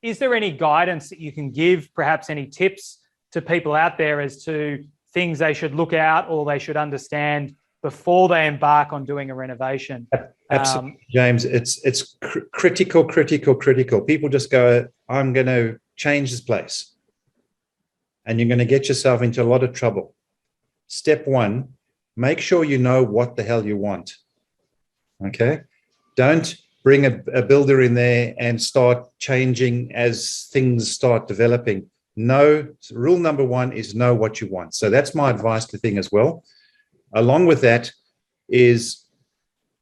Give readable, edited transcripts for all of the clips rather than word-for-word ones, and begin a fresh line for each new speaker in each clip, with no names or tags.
is there any guidance that you can give, perhaps any tips to people out there as to things they should look out or they should understand before they embark on doing a renovation?
Absolutely, James. It's critical. People just go, I'm going to change this place. And you're going to get yourself into a lot of trouble. Step one, make sure you know what the hell you want. Okay? Don't bring a builder in there and start changing as things start developing. No, rule number one is know what you want. So that's my advice to thing as well. Along with that is,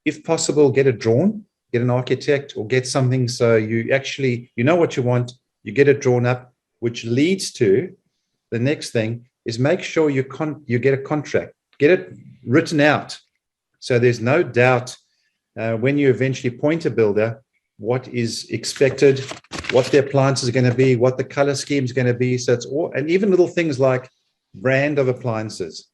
if possible, get it drawn, get an architect or get something so you know what you want, you get it drawn up, which leads to the next thing is make sure you get a contract, get it written out. So there's no doubt when you eventually appoint a builder, what is expected, what their appliances are going to be, what the color scheme is going to be. So it's all, and even little things like brand of appliances,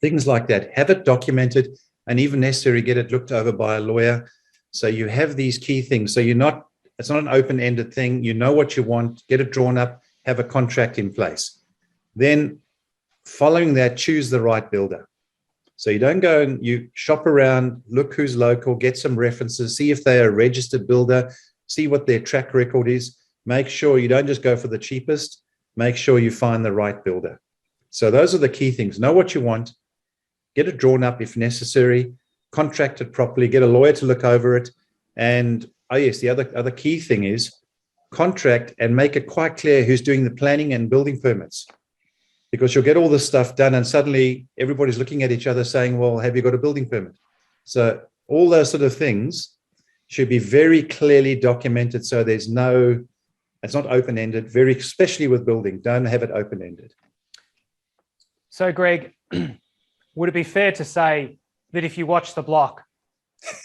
things like that, have it documented, and even necessary, get it looked over by a lawyer. So you have these key things. So it's not an open-ended thing. You know what you want, get it drawn up, have a contract in place. Then following that, choose the right builder. So you don't go and you shop around, look who's local, get some references, see if they're a registered builder, see what their track record is. Make sure you don't just go for the cheapest. Make sure you find the right builder. So those are the key things. Know what you want, get it drawn up if necessary, contract it properly, get a lawyer to look over it. And yes, the other key thing is contract and make it quite clear who's doing the planning and building permits. Because you'll get all this stuff done and suddenly everybody's looking at each other saying, well, have you got a building permit? So all those sort of things should be very clearly documented. So it's not open-ended, especially with building, don't have it open-ended.
So Greg, would it be fair to say that if you watch The Block,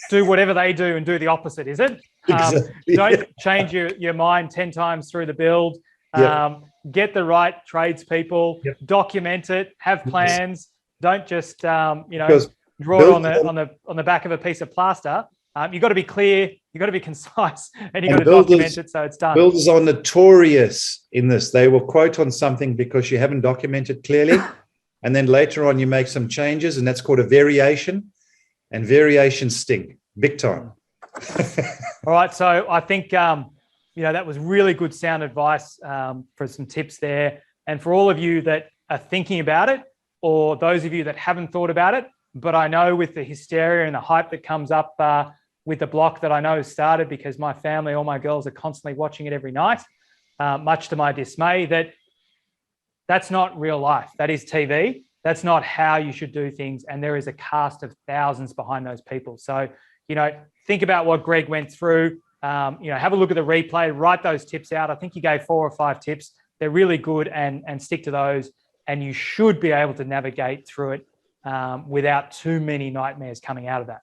do whatever they do and do the opposite, is it?
Exactly.
Don't change your mind 10 times through the build.
Yep.
Get the right tradespeople,
yep.
Document it, have plans. Don't just draw it on the back of a piece of plaster. You've got to be clear, you've got to be concise, and you've got to document it so it's done.
Builders are notorious in this. They will quote on something because you haven't documented clearly, and then later on you make some changes, and that's called a variation, and variations sting big time.
All right, so I think that was really good sound advice for some tips there. And for all of you that are thinking about it, or those of you that haven't thought about it, but I know with the hysteria and the hype that comes up with The Block that I know has started because my family, all my girls are constantly watching it every night, much to my dismay, that's not real life. That is TV. That's not how you should do things. And there is a cast of thousands behind those people. So, think about what Greg went through. Have a look at the replay, write those tips out. I think he gave 4 or 5 tips. They're really good and stick to those. And you should be able to navigate through it without too many nightmares coming out of that.